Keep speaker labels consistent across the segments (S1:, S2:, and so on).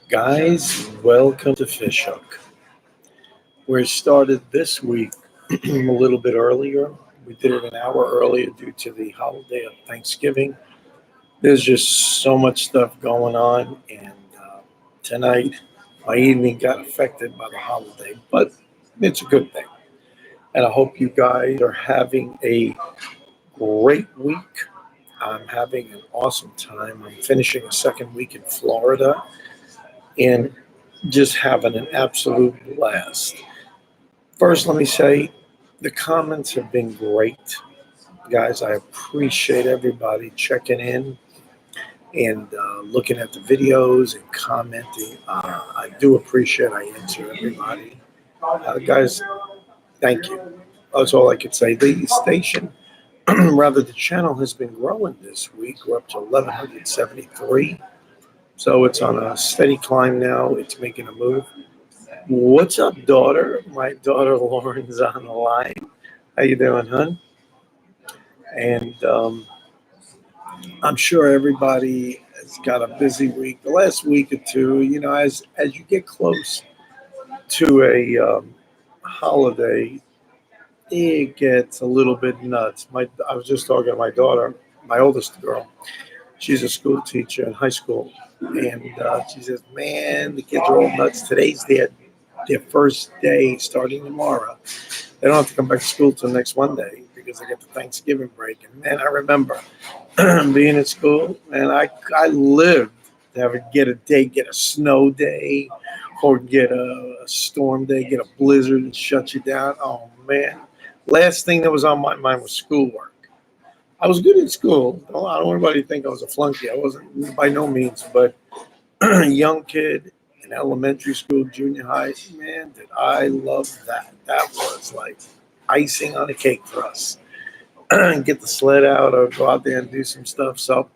S1: Guys, welcome to Fish Hook. We started this week a little bit earlier. We did it an hour earlier due to the holiday of Thanksgiving. There's just so much stuff going on, and tonight my evening got affected by the holiday, but it's a good thing. And I hope you guys are having a great week. I'm having an awesome time. I'm finishing a second week in Florida and just having an absolute blast. First, let me say the comments have been great. Guys, I appreciate everybody checking in and looking at the videos and commenting. I do appreciate I answer everybody. Guys, thank you. That's all I could say. The station, rather, the channel has been growing this week. We're up to 1,173. So it's on a steady climb now. It's making a move. What's up, daughter? My daughter Lauren's on the line. How you doing, hun? And I'm sure everybody has got a busy week. The last week or two, as you get close to a holiday, it gets a little bit nuts. I was just talking to my daughter, my oldest girl. She's a school teacher in high school, and she says, "Man, the kids are all nuts. Today's their first day starting tomorrow. They don't have to come back to school till next Monday because they get the Thanksgiving break." And man, I remember being in school, and I lived to get a snow day, or get a storm day, get a blizzard and shut you down. Oh man, last thing that was on my mind was schoolwork. I was good in school. I don't want anybody to think I was a flunky. I wasn't by no means, but young kid in elementary school, junior high, man, did I love that. That was like icing on a cake for us. Get the sled out or go out there and do some stuff. So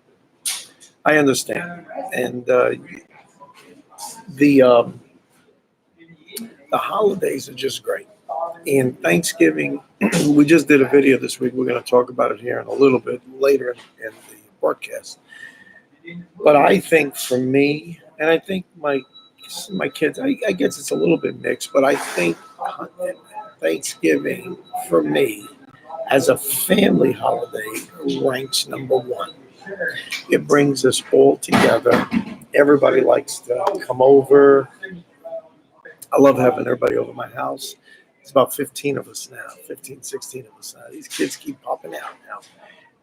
S1: I understand. And the um, the holidays are just great. And Thanksgiving, we just did a video this week. We're going to talk about it here in a little bit later in the broadcast. But I think for me, and I think my kids, I guess it's a little bit mixed, but I think Thanksgiving for me as a family holiday ranks number one. It brings us all together. Everybody likes to come over. I love having everybody over my house. It's about 15 of us now, 15, 16 of us now. These kids keep popping out now,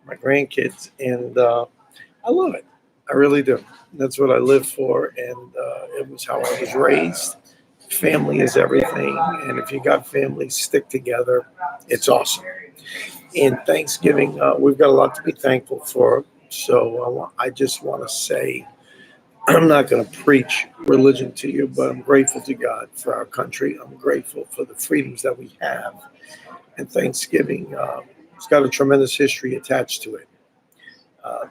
S1: my grandkids, and I love it. I really do. That's what I live for, and it was how I was raised. Family is everything, and if you got family, stick together. It's awesome. And Thanksgiving, we've got a lot to be thankful for. So I just want to say, I'm not going to preach religion to you, but I'm grateful to God for our country. I'm grateful for the freedoms that we have. And Thanksgiving, it's got a tremendous history attached to it.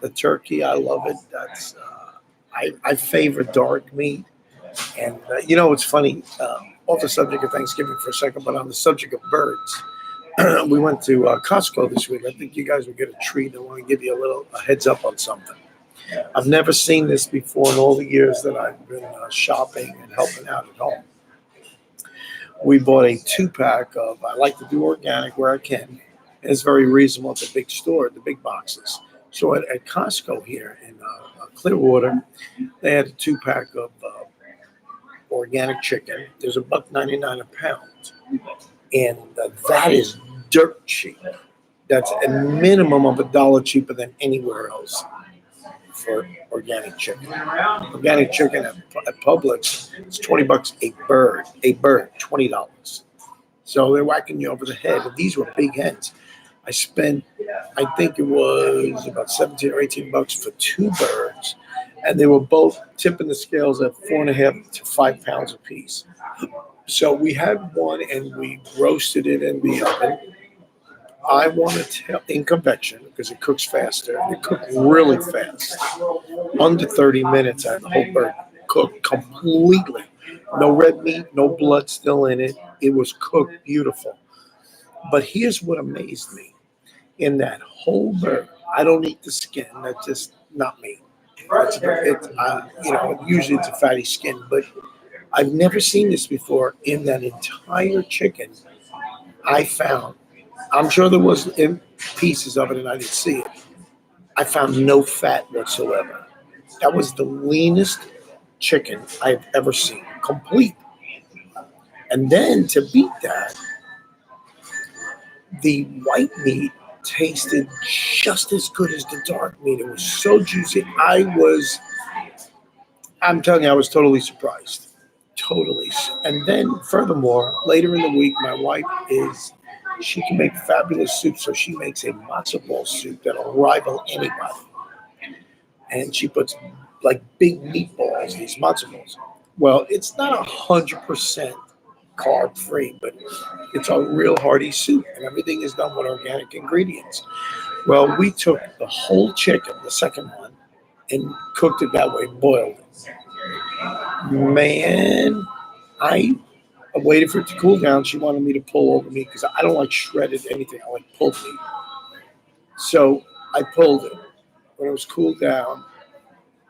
S1: The turkey, I love it. I favor dark meat. And it's funny, off the subject of Thanksgiving for a second, but on the subject of birds, we went to Costco this week. I think you guys will get a treat. I want to give you a heads up on something. I've never seen this before in all the years that I've been shopping and helping out at home. We bought a 2-pack of, I like to do organic where I can. And it's very reasonable at the big store, the big boxes. So at Costco here in Clearwater, they had a 2-pack of organic chicken. There's a $1.99 a pound. And that is dirt cheap. That's a minimum of $1 cheaper than anywhere else for organic chicken. Organic chicken at Publix is $20 a bird, $20. So they're whacking you over the head. And these were big hens. I spent, I think it was about 17 or $18 for 2 birds, and they were both tipping the scales at 4.5 to 5 pounds a piece. So we had one and we roasted it in the oven. I want to tell in convection because it cooks faster. It cooked really fast. Under 30 minutes, I had the whole bird cooked completely. No red meat, no blood still in it. It was cooked beautiful. But here's what amazed me. In that whole bird, I don't eat the skin. That's just not me. Usually it's a fatty skin, but I've never seen this before. In that entire chicken, I found, I'm sure there was in pieces of it and I didn't see it. I found no fat whatsoever. That was the leanest chicken I've ever seen, complete. And then to beat that, the white meat tasted just as good as the dark meat. It was so juicy. I'm telling you, I was totally surprised. Totally. And then, furthermore, later in the week, my wife she can make fabulous soup. So she makes a matzo ball soup that'll rival anybody. And she puts like big meatballs, these matzo balls. Well, it's not 100% carb free, but it's a real hearty soup, and everything is done with organic ingredients. Well, we took the whole chicken, the second one, and cooked it that way, boiled it. Man, I waited for it to cool down. She wanted me to pull over meat because I don't like shredded anything. I like pulled meat. So I pulled it when it was cooled down,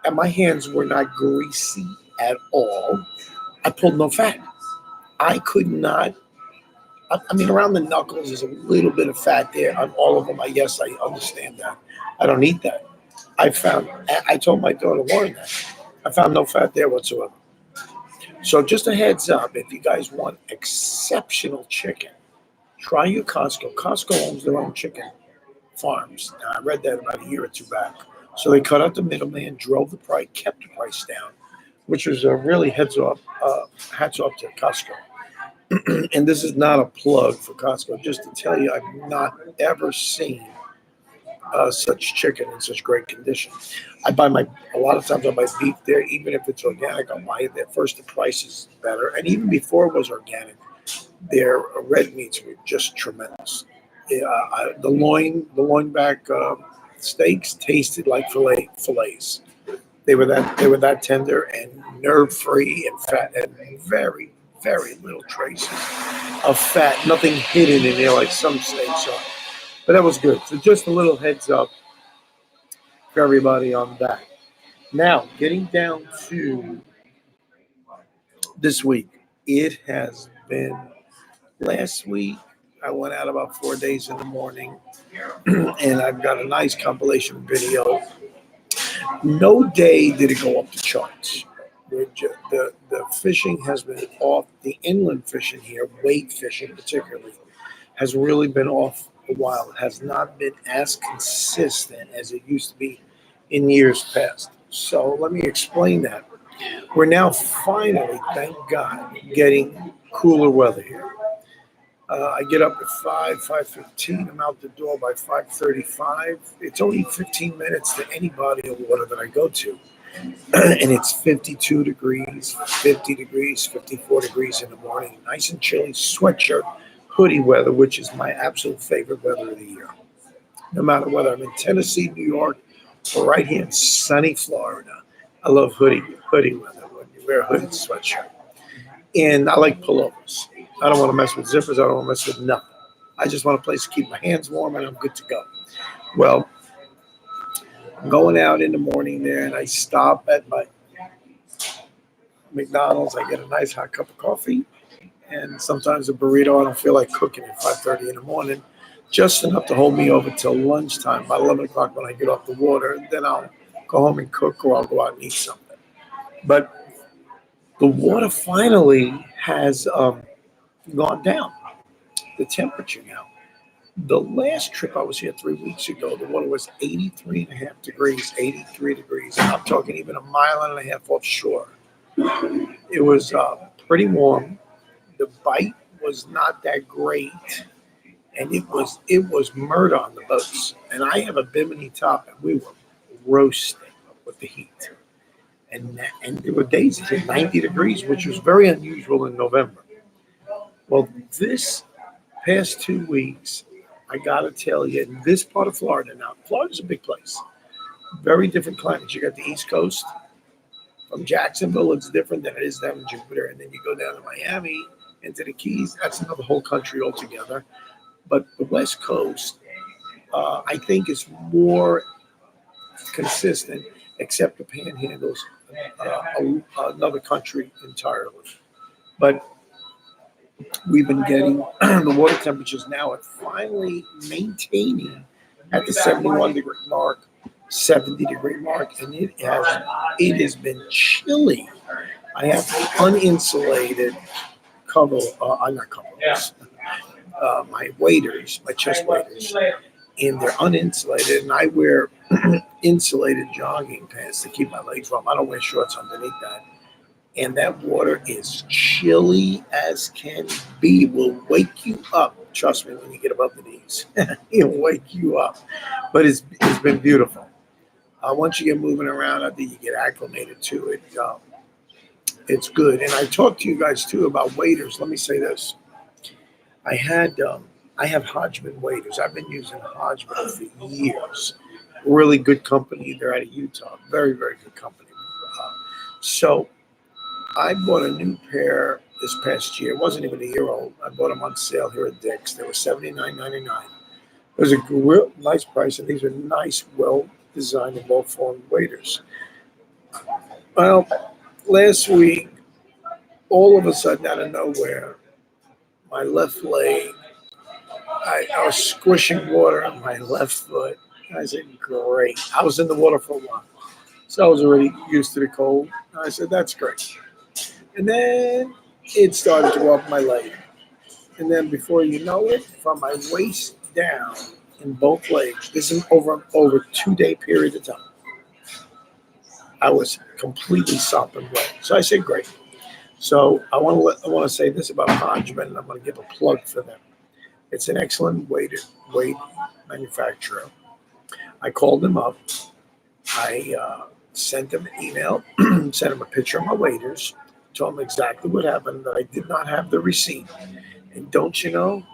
S1: and my hands were not greasy at all. I pulled no fat. I could not. I mean, around the knuckles, there's a little bit of fat there on all of them. I guess I understand that. I don't eat that. I told my daughter Lauren that. I found no fat there whatsoever. So just a heads up, if you guys want exceptional chicken, try your Costco. Costco owns their own chicken farms. Now, I read that about a year or two back. So they cut out the middleman, drove the price, kept the price down, which was a really hats off to Costco. And this is not a plug for Costco, just to tell you, I've not ever seen such chicken in such great condition. A lot of times I buy beef there, even if it's organic, I'll buy it there. First, the price is better. And even before it was organic, their red meats were just tremendous. The loin back steaks tasted like fillets. They were that tender and nerve free and fat and very very little traces of fat. Nothing hidden in there like some steaks are. But that was good. So just a little heads up for everybody on that. Now getting down to this week, it has been last week. I went out about 4 days in the morning, and I've got a nice compilation video. No day did it go up the charts. The fishing has been off. The inland fishing here, weight fishing particularly, has really been off a while. It has not been as consistent as it used to be in years past. So let me explain that. We're now finally, thank God, getting cooler weather here. I get up at 5:15. I'm out the door by 5:35. It's only 15 minutes to any body of water that I go to. And it's 52 degrees, 50 degrees, 54 degrees in the morning. Nice and chilly, sweatshirt, hoodie weather, which is my absolute favorite weather of the year. No matter whether I'm in Tennessee, New York, or right here in sunny Florida, I love hoodie weather when you wear a hooded sweatshirt. And I like pullovers. I don't want to mess with zippers. I don't want to mess with nothing. I just want a place to keep my hands warm and I'm good to go. Well, I'm going out in the morning there and I stop at my McDonald's. I get a nice hot cup of coffee and sometimes a burrito. I don't feel like cooking at 5:30 in the morning. Just enough to hold me over till lunchtime, by 11 o'clock when I get off the water. Then I'll go home and cook or I'll go out and eat something. But the water finally has gone down, the temperature now. The last trip I was here 3 weeks ago, the water was 83 and a half degrees, 83 degrees. And I'm talking even a mile and a half offshore. It was pretty warm. The bite was not that great. And it was murder on the boats. And I have a bimini top, and we were roasting with the heat. And there were days it hit 90 degrees, which was very unusual in November. Well, this past 2 weeks, I got to tell you, in this part of Florida, now, Florida's a big place. Very different climate. You got the East Coast. From Jacksonville, it's different than it is down in Jupiter. And then you go down to Miami, into the Keys. That's another whole country altogether. But the West Coast, I think, is more consistent. except the panhandles another country entirely. But we've been getting the water temperatures now are finally maintaining at the 71-degree mark, 70-degree mark, and it has been chilly. I have uninsulated cover, not covers, my waders, my chest waders, and they're uninsulated, and I wear insulated jogging pants to keep my legs warm. I don't wear shorts underneath that. And that water is chilly as can be. Will wake you up. Trust me, when you get above the knees, it'll wake you up. But it's been beautiful. Once you get moving around, I think you get acclimated to it. It's good. And I talked to you guys too about waders. Let me say this: I have Hodgman waders. I've been using Hodgman for years. Really good company. They're out of Utah. Very, very good company. So I bought a new pair this past year. It wasn't even a year old. I bought them on sale here at Dick's. They were $79.99. It was a real nice price, and these are nice, well-designed and well-formed waders. Well, last week, all of a sudden, out of nowhere, my left leg, I was squishing water on my left foot. I said, great. I was in the water for a while, so I was already used to the cold. I said, that's great. And then it started to go up my leg. And then before you know it, from my waist down in both legs, this is over a 2-day period of time, I was completely sopping wet. So I said, great. So I want to say this about Hodgman, and I'm going to give a plug for them. It's an excellent weight manufacturer. I called them up. I sent them an email, sent them a picture of my waders, told them exactly what happened, that I did not have the receipt. And don't you know,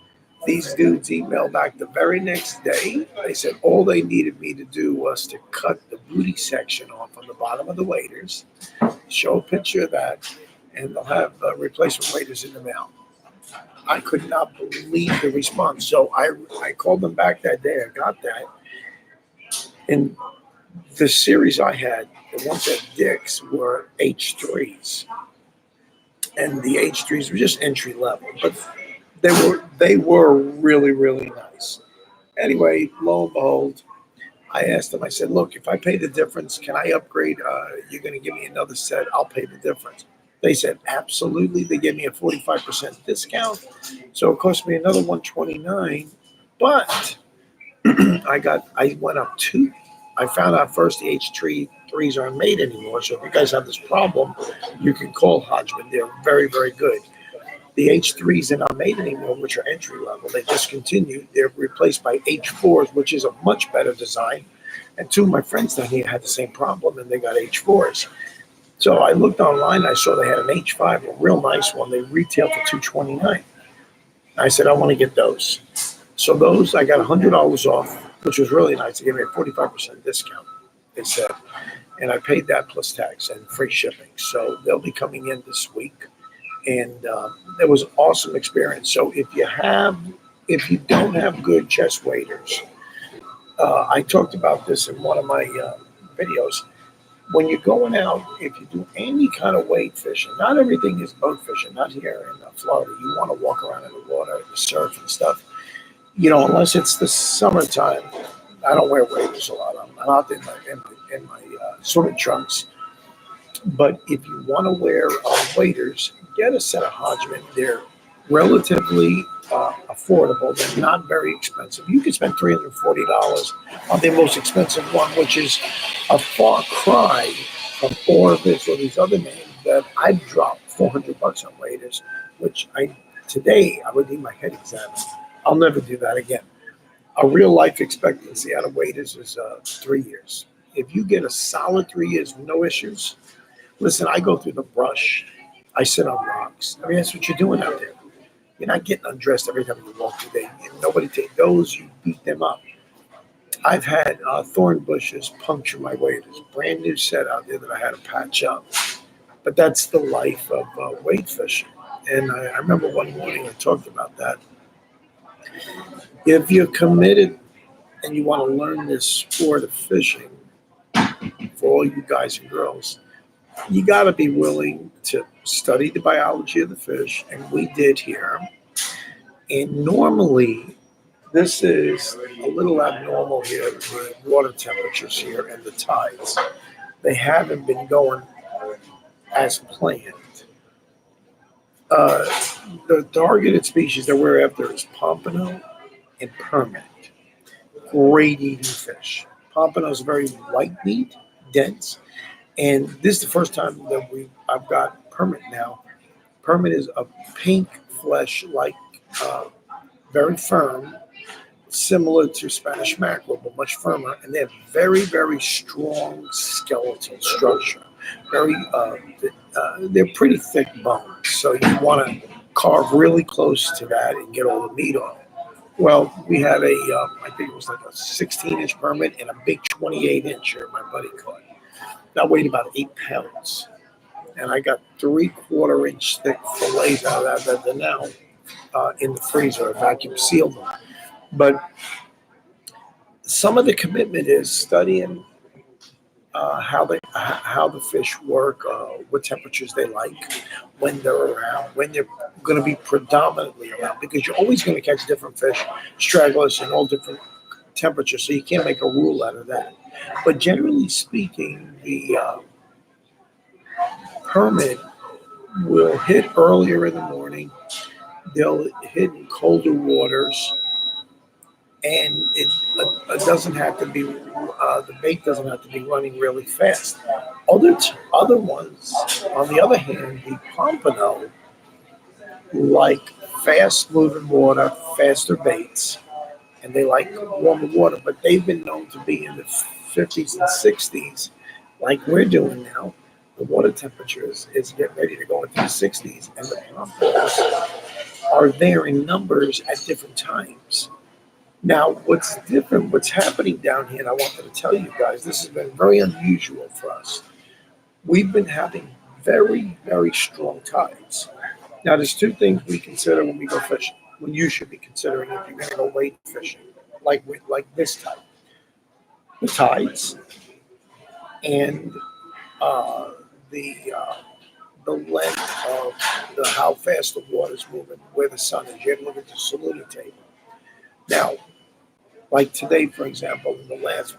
S1: these dudes emailed back the very next day. They said all they needed me to do was to cut the booty section off on the bottom of the waders, show a picture of that, and they'll have replacement waders in the mail. I could not believe the response. So I called them back that day. I got that. And the series I had, the ones at Dick's, were H3s. And the H3s were just entry level, but they were really, really nice. Anyway, lo and behold, I asked them, I said, look, if I pay the difference, can I upgrade? You're going to give me another set. I'll pay the difference. They said, absolutely. They gave me a 45% discount. So it cost me another $129. But I went up two. I found out first the H3s aren't made anymore. So if you guys have this problem, you can call Hodgman. They're very, very good. The H3s are not made anymore, which are entry level. They discontinued. They're replaced by H4s, which is a much better design. And two of my friends down here had the same problem, and they got H4s. So I looked online. I saw they had an H5, a real nice one. They retail for $229. I said, I want to get those. So those, I got $100 off, which was really nice. They gave me a 45% discount, they said. And I paid that plus tax and free shipping. So they'll be coming in this week. And it was an awesome experience. So if you don't have good chest waders, I talked about this in one of my videos. When you're going out, if you do any kind of wade fishing, not everything is boat fishing. Not here in Florida. You want to walk around in the water, the surf and stuff. You know, unless it's the summertime, I don't wear waders a lot. I'm out in my swimming trunks. But if you want to wear waders, get a set of Hodgman. They're relatively affordable. They're not very expensive. You can spend $340 on the most expensive one, which is a far cry from Orvis or these other names that I've dropped $400 on waders, which today I would need my head examined. I'll never do that again. A real life expectancy out of waders is 3 years. If you get a solid 3 years, no issues. Listen, I go through the brush. I sit on rocks. I mean, that's what you're doing out there. You're not getting undressed every time you walk through there. Nobody take those. You beat them up. I've had thorn bushes puncture my waders. Brand new set out there that I had to patch up. But that's the life of wade fishing. And I remember one morning I talked about that. If you're committed and you want to learn this sport of fishing for all you guys and girls, you got to be willing to study the biology of the fish, and we did here. And normally, this is a little abnormal here, the water temperatures here and the tides. They haven't been going as planned. Uh, the targeted species that we're after is pompano and permit. Great eating fish. Pompano is very light meat, dense, and this is the first time that I've got permit now. Permit is a pink flesh, like very firm, similar to Spanish mackerel, but much firmer, and they have very, very strong skeletal structure. Very, they're pretty thick bones, so you want to carve really close to that and get all the meat on it. Well, we had I think it was like a 16-inch permit and a big 28-incher my buddy caught. That weighed about 8 pounds. And I got 3/4 inch thick fillets out of that now in the freezer. I vacuum sealed them. But some of the commitment is studying how the fish work, what temperatures they like, when they're around, when they're going to be predominantly around, because you're always going to catch different fish, stragglers, in all different temperatures. So you can't make a rule out of that. But generally speaking, the permit will hit earlier in the morning. They'll hit in colder waters, and it doesn't have to be the bait doesn't have to be running really fast. Other ones, on the other hand, the pompano like fast moving water, faster baits, and they like warmer water. But they've been known to be in the 50s and 60s, like we're doing now. The water temperature is getting ready to go into the 60s, and the pompanos are there in numbers at different times. Now, what's different, what's happening down here, and I wanted to tell you guys, this has been very unusual for us. We've been having very, very strong tides. Now, there's two things we consider when we go fishing, when you should be considering if you're going to go wade fishing, like this type. The tides and uh, the uh, the length of how fast the water's moving, where the sun is. You have to look at the salinity table. Now, like today, for example, for the last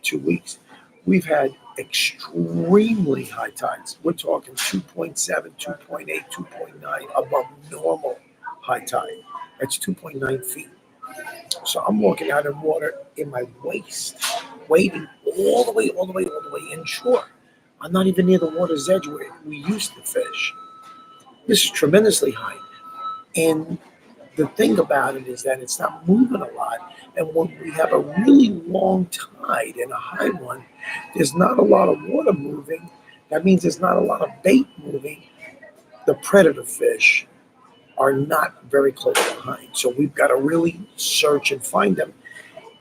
S1: 2 weeks, we've had extremely high tides. We're talking 2.7, 2.8, 2.9 above normal high tide. That's 2.9 feet. So I'm walking out in water in my waist, wading all the way, all the way, all the way inshore. I'm not even near the water's edge where we used to fish. This is tremendously high. And the thing about it is that it's not moving a lot. And when we have a really long tide and a high one, there's not a lot of water moving. That means there's not a lot of bait moving. The predator fish are not very close behind. So we've got to really search and find them.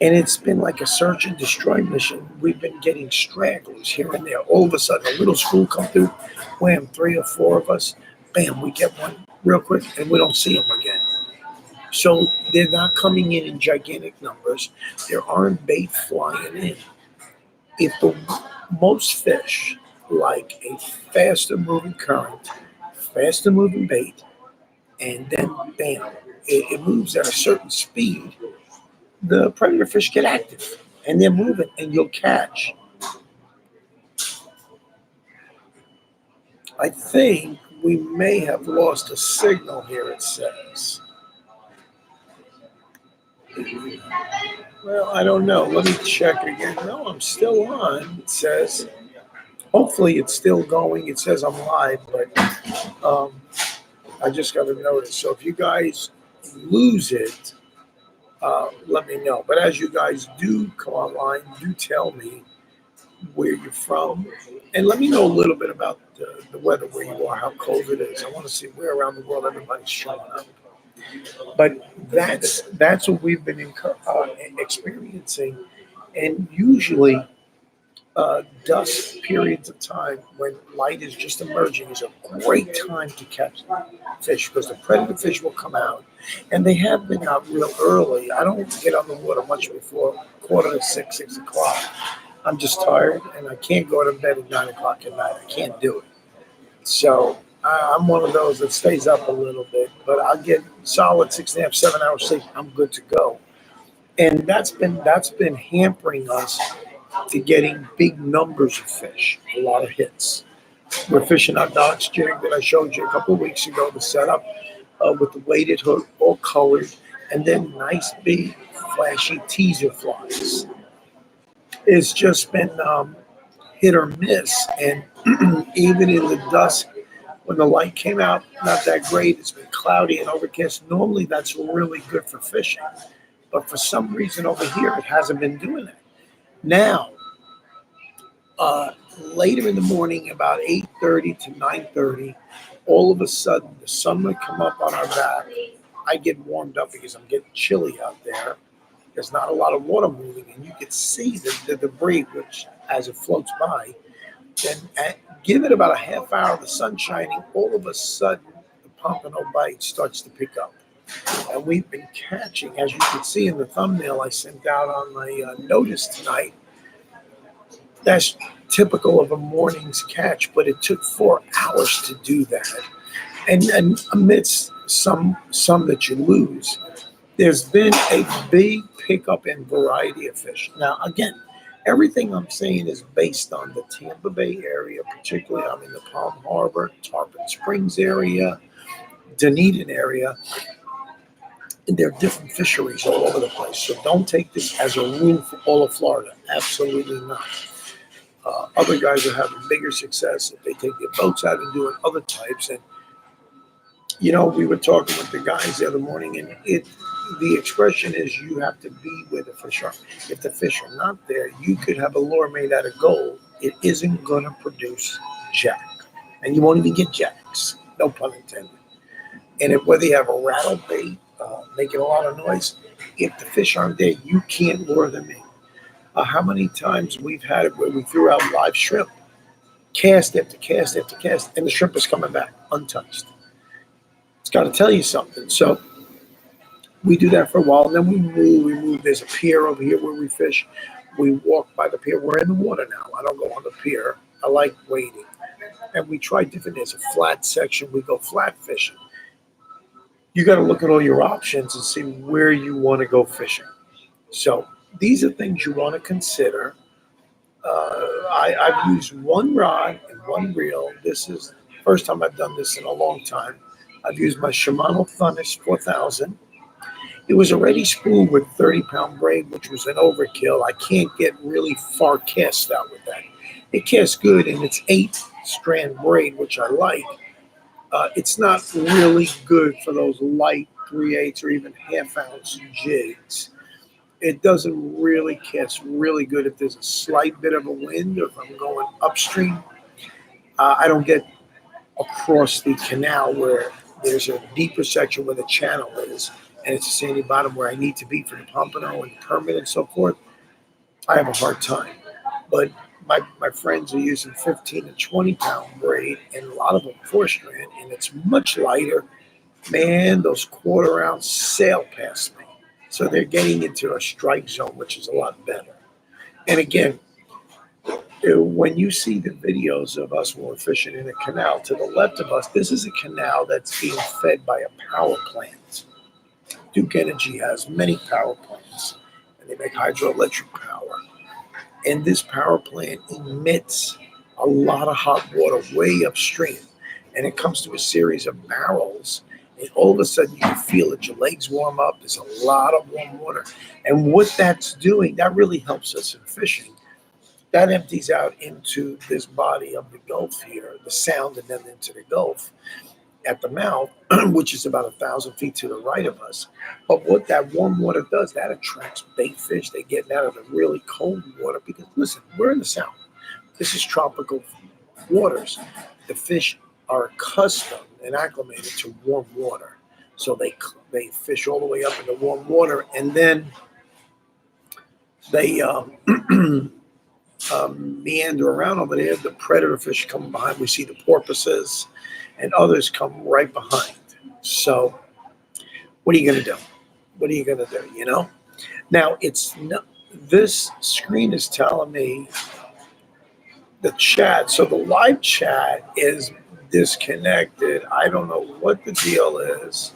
S1: And it's been like a search and destroy mission. We've been getting stragglers here and there. All of a sudden, a little school come through, wham, 3 or 4 of us, bam, we get one real quick, and we don't see them again. So they're not coming in gigantic numbers. There aren't bait flying in. If most fish like a faster moving current, faster moving bait, and then bam, it moves at a certain speed, the predator fish get active and they're moving and you'll catch. I think we may have lost a signal here, it says. Well, I don't know. Let me check again. No, I'm still on. It says, hopefully it's still going. It says I'm live, but I just got to notice. So if you guys lose it, let me know. But as you guys do come online, do tell me where you're from. And let me know a little bit about the weather where you are, how cold it is. I want to see where around the world everybody's showing up. But that's what we've been experiencing. And usually dusk periods of time when light is just emerging is a great time to catch fish because the predator fish will come out. And they have been out real early. I don't get on the water much before 5:45, 6 o'clock. I'm just tired and I can't go to bed at 9 o'clock at night. I can't do it. So I'm one of those that stays up a little bit, but I'll get solid 6.5, 7 hours sleep. I'm good to go. And that's been hampering us to getting big numbers of fish, a lot of hits. We're fishing our Dodge jig that I showed you a couple of weeks ago, the setup with the weighted hook, all colored, and then nice big flashy teaser flies. It's just been hit or miss, and even in the dusk when the light came out, not that great. It's been cloudy and overcast. Normally, that's really good for fishing, but for some reason over here, it hasn't been doing that. Now, uh, later in the morning, about 8:30 to 9:30, all of a sudden the sun would come up on our back. I get warmed up because I'm getting chilly out there. There's not a lot of water moving, and you can see the debris which as it floats by. Then give it about a half hour of the sun shining. All of a sudden, the pompano bite starts to pick up, and we've been catching, as you can see in the thumbnail I sent out on my notice tonight. That's typical of a morning's catch, but it took 4 hours to do that. And amidst some that you lose, there's been a big pickup in variety of fish. Now, again, everything I'm saying is based on the Tampa Bay area, particularly I'm in the Palm Harbor, Tarpon Springs area, Dunedin area, and there are different fisheries all over the place. So don't take this as a rule for all of Florida. Absolutely not. Other guys are having bigger success if they take their boats out and doing other types. And we were talking with the guys the other morning, and the expression is you have to be where the fish are. If the fish are not there, you could have a lure made out of gold. It isn't going to produce jack, and you won't even get jacks. No pun intended. And whether you have a rattle bait making a lot of noise, if the fish aren't there, you can't lure them in. How many times we've had it where we threw out live shrimp, cast after cast after cast, and the shrimp is coming back untouched. It's got to tell you something. So we do that for a while, and then we move. We move. There's a pier over here where we fish. We walk by the pier. We're in the water now. I don't go on the pier. I like wading. And we try different. There's a flat section. We go flat fishing. You got to look at all your options and see where you want to go fishing. So these are things you want to consider. I've used one rod and one reel. This is the first time I've done this in a long time. I've used my Shimano Thunder's 4000. It was already spooled with 30-pound braid, which was an overkill. I can't get really far cast out with that. It casts good, and it's 8-strand braid, which I like. It's not really good for those light 3/8 or even half-ounce jigs. It doesn't really cast really good if there's a slight bit of a wind or if I'm going upstream. I don't get across the canal where there's a deeper section where the channel is, and it's a sandy bottom where I need to be for the pompano and permit and so forth. I have a hard time. But my friends are using 15 and 20-pound braid, and a lot of them 4-strand, and it's much lighter. Man, those quarter ounce sail past me. So they're getting into a strike zone, which is a lot better. And again, when you see the videos of us when we're fishing in a canal to the left of us, this is a canal that's being fed by a power plant. Duke Energy has many power plants, and they make hydroelectric power. And this power plant emits a lot of hot water way upstream, and it comes to a series of barrels. And all of a sudden, you can feel it. Your legs warm up. There's a lot of warm water. And what that's doing, that really helps us in fishing. That empties out into this body of the Gulf here, the Sound, and then into the Gulf at the mouth, which is about 1,000 feet to the right of us. But what that warm water does, that attracts bait fish. They get out of the really cold water because, listen, we're in the South. This is tropical waters. The fish are accustomed and acclimated to warm water. So they fish all the way up in the warm water, and then they meander around over there. The predator fish come behind. We see the porpoises, and others come right behind. So what are you going to do? What are you going to do? Now, it's not, This screen is telling me the chat. So the live chat is disconnected. I don't know what the deal is.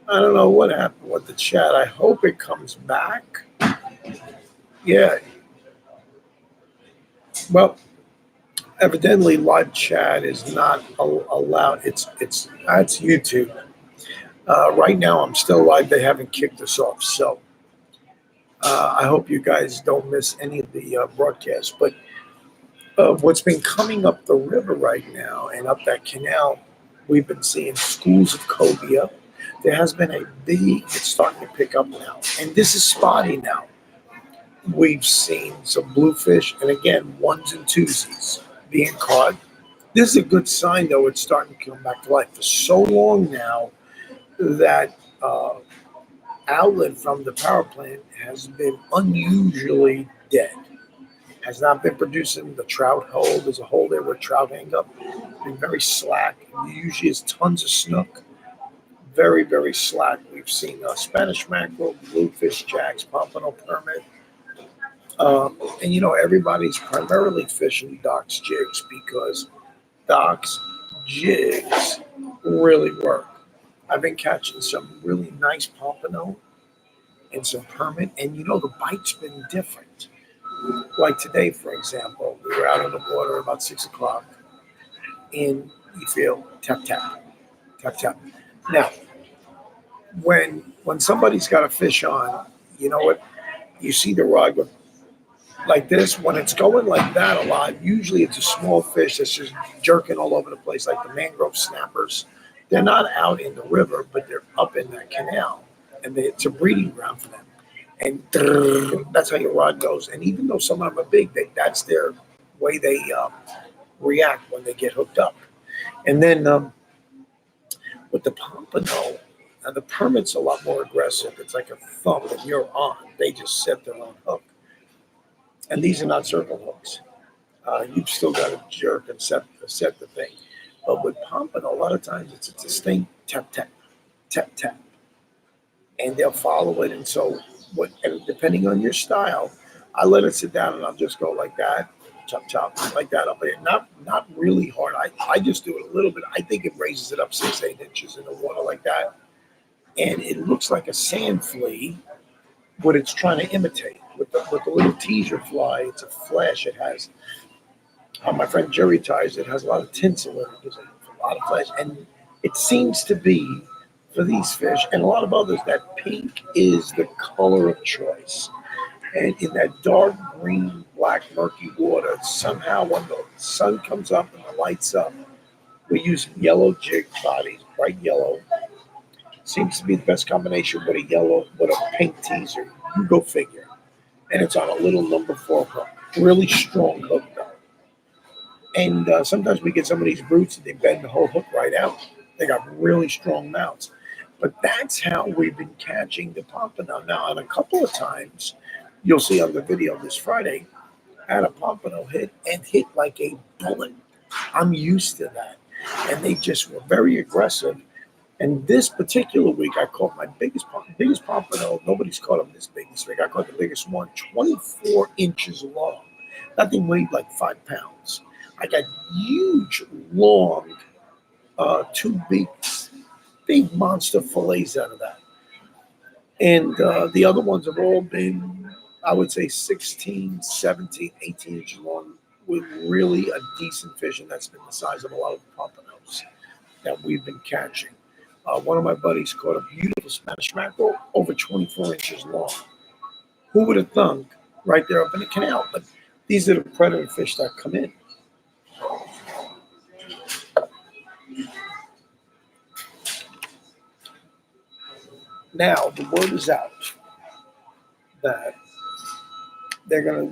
S1: I don't know what happened with the chat. I hope it comes back. Yeah. Well, evidently live chat is not allowed. It's YouTube. Right now I'm still live. They haven't kicked us off. So I hope you guys don't miss any of the broadcasts. But what's been coming up the river right now and up that canal, we've been seeing schools of cobia. There has been a big, it's starting to pick up now. And this is spotty now. We've seen some bluefish and again, ones and twosies being caught. This is a good sign, though, it's starting to come back to life. For so long now, that outlet from the power plant has been unusually dead. Has not been producing the trout hole. There's a hole there where trout hang up. Been very slack. Usually has tons of snook. Very, very slack. We've seen Spanish mackerel, bluefish, jacks, pompano, permit. And everybody's primarily fishing docks jigs because docks jigs really work. I've been catching some really nice pompano and some permit, and the bite's been different. Like today, for example, we were out on the water about 6 o'clock, and you feel tap tap tap tap. Now, when somebody's got a fish on, you know what? You see the rod go like this. When it's going like that a lot, usually it's a small fish that's just jerking all over the place, like the mangrove snappers. They're not out in the river, but they're up in that canal, and it's a breeding ground for them. And that's how your rod goes. And even though some of them are big, that's their way they react when they get hooked up. And then with the pompano, the permit's a lot more aggressive. It's like a thump, and you're on. They just set their own hook. And these are not circle hooks. You've still got to jerk and set the thing. But with pompano, a lot of times it's a distinct tap tap tap tap, and they'll follow it. And so, and depending on your style, I let it sit down and I'll just go like that, chop chop, like that up there. Not really hard. I just do it a little bit. I think it raises it up 6 8 inches in the water like that, and it looks like a sand flea, what it's trying to imitate. With the little teaser fly, it's a flash. It has. My friend Jerry ties it has a lot of tinsel in it. There's a lot of flash, and it seems to be for these fish and a lot of others that pink is the color of choice. And in that dark green, black, murky water, somehow when the sun comes up and the lights up, we use yellow jig bodies, bright yellow. Seems to be the best combination with a yellow, with a pink teaser. You go figure. And it's on a little number 4 hook. Really strong hook, though. And sometimes we get some of these brutes and they bend the whole hook right out. They got really strong mouths. But that's how we've been catching the pompano. Now, and a couple of times, you'll see on the video this Friday, I had a pompano hit and hit like a bullet. I'm used to that. And they just were very aggressive. And this particular week, I caught my biggest pompano. Nobody's caught them this big this week. I caught the biggest one, 24 inches long. That thing weighed like 5 pounds. I got huge, long, two big monster fillets out of that. And the other ones have all been, I would say, 16, 17, 18 inches long with really a decent fish. And that's been the size of a lot of the pompanos that we've been catching. One of my buddies caught a beautiful Spanish mackerel over 24 inches long. Who would have thunk right there up in the canal? But these are the predator fish that come in. Now, the word is out that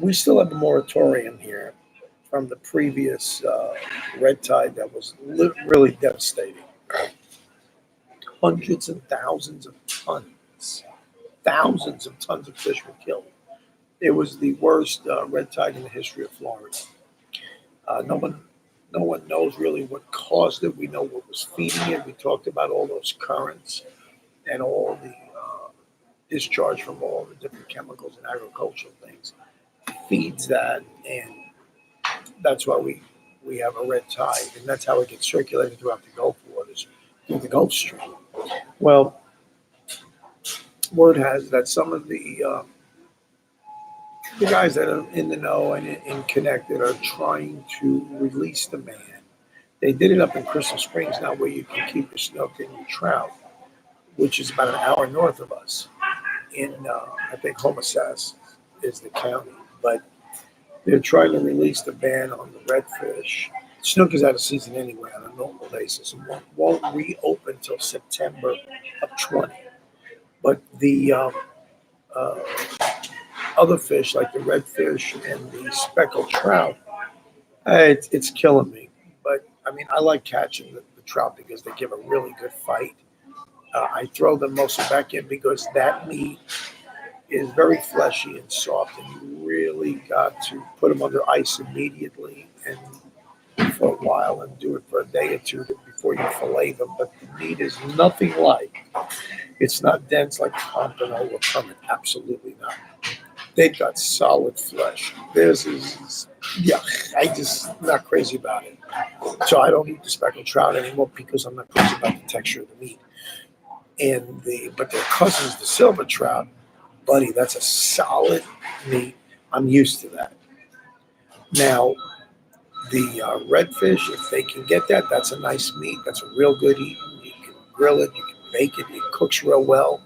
S1: we still have a moratorium here from the previous red tide that was really devastating. Hundreds and thousands of tons of fish were killed. It was the worst red tide in the history of Florida. No one knows really what caused it. We know what was feeding it. We talked about all those currents and all the discharge from all the different chemicals and agricultural things feeds that, and that's why we have a red tide, and that's how it gets circulated throughout the Gulf waters, through the Gulf Stream. Well, word has that some of the guys that are in the know and connected are trying to release the ban. They did it up in Crystal Springs now, where you can keep your snook and your trout, which is about an hour north of us. In I think Homosassa is the county, but they're trying to release the ban on the redfish. Snook is out of season anyway on a normal basis and won't reopen until September of 20. But the uh, other fish, like the redfish and the speckled trout, it's killing me. But I mean, I like catching the trout because they give a really good fight. I throw them mostly back in because that meat is very fleshy and soft, and you really got to put them under ice immediately and for a while and do it for a day or two before you fillet them. But the meat is nothing like, it's not dense like pompano or permit. Absolutely not. They've got solid flesh. Theirs is, yeah, I just not crazy about it. So I don't eat the speckled trout anymore because I'm not crazy about the texture of the meat. But their cousins, the silver trout, buddy, that's a solid meat. I'm used to that. Now, the redfish, if they can get that, that's a nice meat. That's a real good eating. You can grill it, you can bake it, it cooks real well.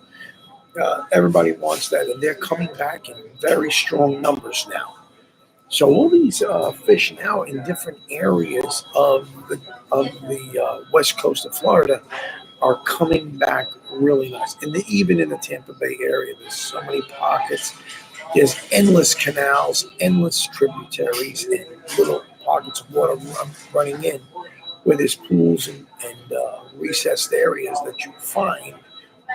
S1: Everybody wants that, and they're coming back in very strong numbers now. So all these fish now in different areas of the west coast of Florida are coming back really nice, and even in the Tampa Bay area, there's so many pockets. There's endless canals, endless tributaries, and little pockets of water running in where there's pools and recessed areas that you find.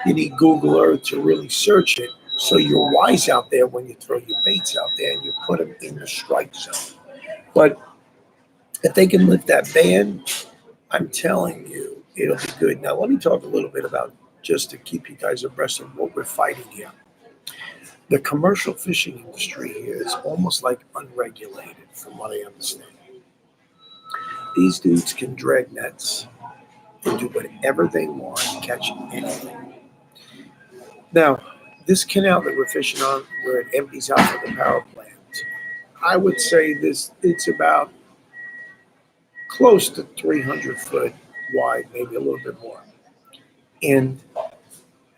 S1: You need Google Earth to really search it so you're wise out there when you throw your baits out there and you put them in the strike zone. But if they can lift that ban, I'm telling you, it'll be good. Now, let me talk a little bit about, just to keep you guys abreast of what we're fighting here. The commercial fishing industry here is almost like unregulated, from what I understand. These dudes can drag nets and do whatever they want, catch anything. Now, this canal that we're fishing on, where it empties out for the power plant, I would say it's about close to 300 foot wide, maybe a little bit more. And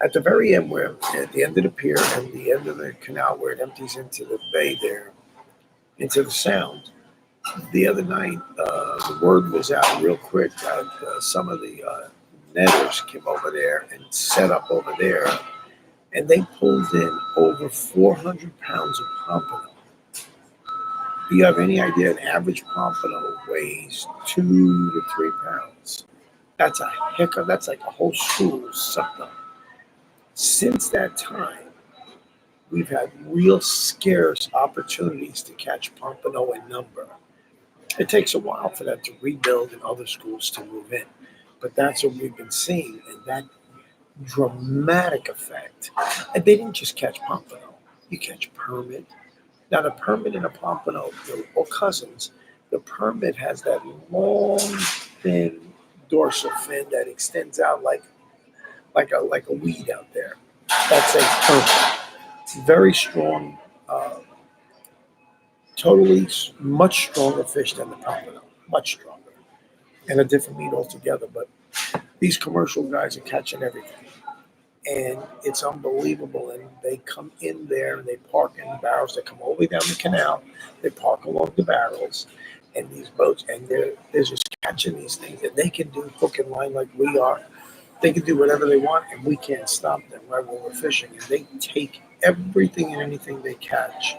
S1: at the very end, where at the end of the pier and the end of the canal where it empties into the bay there, into the sound, the other night, the word was out real quick that some of the netters came over there and set up over there, and they pulled in over 400 pounds of pompano. Do you have any idea an average pompano weighs 2 to 3 pounds? That's a heck of, that's like a whole school sucked up. Since that time, we've had real scarce opportunities to catch pompano in number. It takes a while for that to rebuild and other schools to move in. But that's what we've been seeing, and that dramatic effect. And they didn't just catch pompano, you catch permit. Now, the permit and a pompano, they're all cousins. The permit has that long, thin dorsal fin that extends out like a weed out there. That's a permit. It's very strong, uh, totally much stronger fish than the pompano, much stronger, and a different meat altogether. But these commercial guys are catching everything, and it's unbelievable. And they come in there and they park in the barrels. They come all the way down the canal. They park along the barrels, and these boats, and they're just catching these things. And they can do hook and line like we are. They can do whatever they want, and we can't stop them right when we're fishing. And they take everything and anything they catch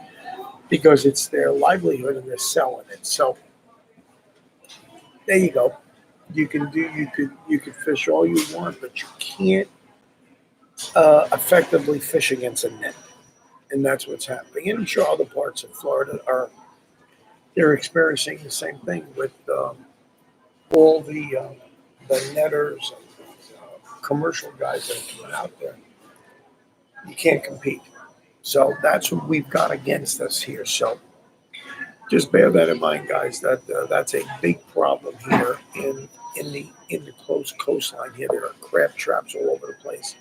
S1: because it's their livelihood and they're selling it. So there you go. You could fish all you want, but you can't effectively fish against a net, and that's what's happening. And I'm sure other parts of Florida are they're experiencing the same thing with all the netters and commercial guys that are coming out there. You can't compete. So that's what we've got against us here. So just bear that in mind, guys. That's a big problem here in the close coastline. Here there are crab traps all over the place.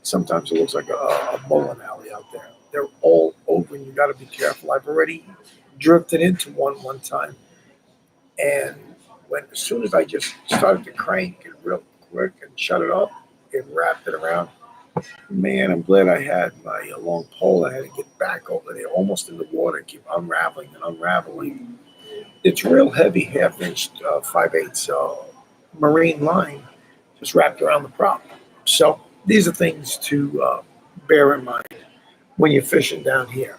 S1: Sometimes it looks like a bowling alley out there. They're all over, and you got to be careful. I've already drifted into one time, and as soon as I just started to crank it real quick and shut it off, it wrapped it around. Man, I'm glad I had my long pole. I had to get back over there, almost in the water, keep unraveling and unraveling. It's real heavy, half-inch, 5/8 marine line, just wrapped around the prop. So these are things to bear in mind when you're fishing down here.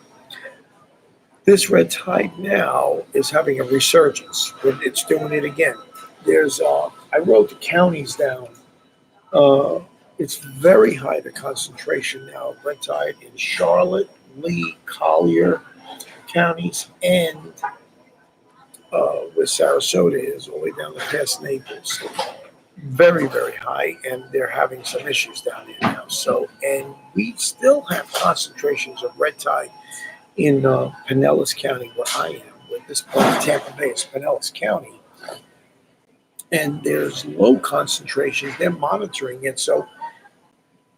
S1: This red tide now is having a resurgence. It's doing it again. I wrote the counties down. Uh, it's very high, the concentration now of red tide in Charlotte, Lee, Collier counties, and where Sarasota is, all the way down to past Naples. Very, very high, and they're having some issues down here now. So, and we still have concentrations of red tide in Pinellas County, where I am. With this point, Tampa Bay is Pinellas County, and there's low concentrations. They're monitoring it, so